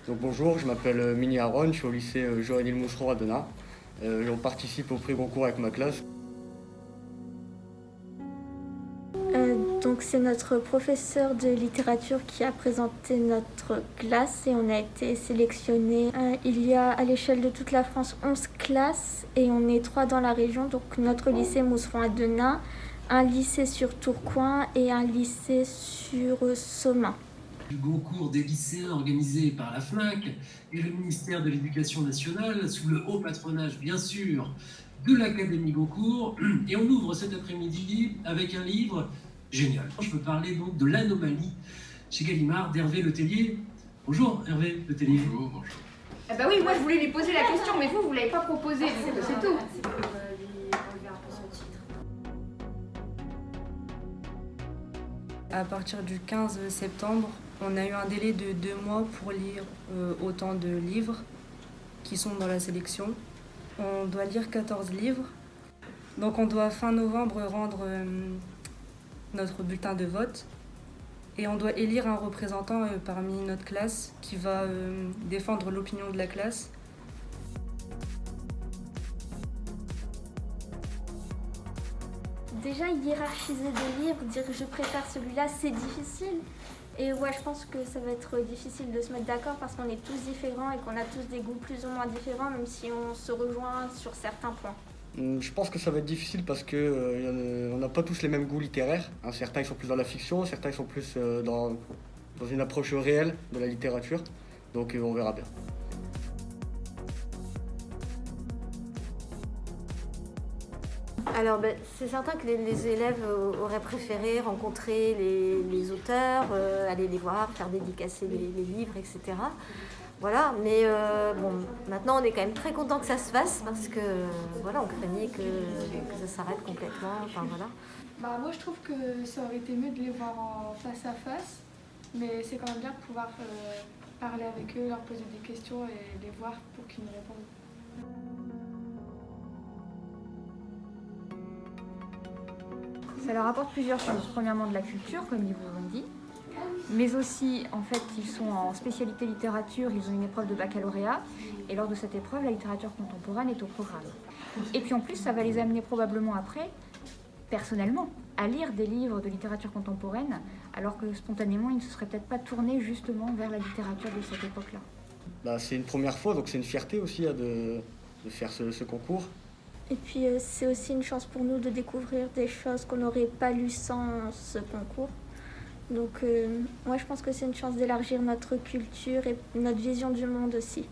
Donc bonjour, je m'appelle Mini Aaron, je suis au lycée Joël Moucheron à Denain. On participe au prix concours avec ma classe. Donc c'est notre professeur de littérature qui a présenté notre classe et on a été sélectionnés. Il y a à l'échelle de toute la France 11 classes et on est 3 dans la région. Donc notre lycée Mousseron à Denain, un lycée sur Tourcoing et un lycée sur Somain. Du concours des lycéens organisé par la FNAC et le ministère de l'Éducation nationale, sous le haut patronage bien sûr de l'Académie Goncourt. Et on ouvre cet après-midi avec un livre génial. Je peux parler donc de l'anomalie chez Gallimard d'Hervé Letellier. Bonjour Hervé Letellier. Bonjour, bonjour. Ah bah oui, moi je voulais lui poser la question, mais vous l'avez pas proposé, c'est tout. À partir du 15 septembre, on a eu un délai de 2 mois pour lire autant de livres qui sont dans la sélection. On doit lire 14 livres. Donc on doit fin novembre rendre notre bulletin de vote. Et on doit élire un représentant parmi notre classe qui va défendre l'opinion de la classe. Déjà, hiérarchiser des livres, dire je préfère celui-là, c'est difficile. Et ouais, je pense que ça va être difficile de se mettre d'accord parce qu'on est tous différents et qu'on a tous des goûts plus ou moins différents, même si on se rejoint sur certains points. Je pense que ça va être difficile parce que on n'a pas tous les mêmes goûts littéraires. Certains ils sont plus dans la fiction, certains ils sont plus dans une approche réelle de la littérature. Donc on verra bien. Alors, c'est certain que les élèves auraient préféré rencontrer les auteurs, aller les voir, faire dédicacer les livres, etc. Voilà, mais bon, maintenant on est quand même très content que ça se fasse parce que voilà, on craignait que ça s'arrête complètement. Enfin voilà. Moi je trouve que ça aurait été mieux de les voir en face à face, mais c'est quand même bien de pouvoir parler avec eux, leur poser des questions et les voir pour qu'ils nous répondent. Ça leur apporte plusieurs choses. Premièrement de la culture, comme ils vous l'ont dit, mais aussi en fait ils sont en spécialité littérature, ils ont une épreuve de baccalauréat et lors de cette épreuve la littérature contemporaine est au programme. Et puis en plus ça va les amener probablement après, personnellement, à lire des livres de littérature contemporaine alors que spontanément ils ne se seraient peut-être pas tournés justement vers la littérature de cette époque-là. C'est une première fois, donc c'est une fierté aussi de faire ce concours. Et puis c'est aussi une chance pour nous de découvrir des choses qu'on n'aurait pas lues sans ce concours. Donc moi je pense que c'est une chance d'élargir notre culture et notre vision du monde aussi.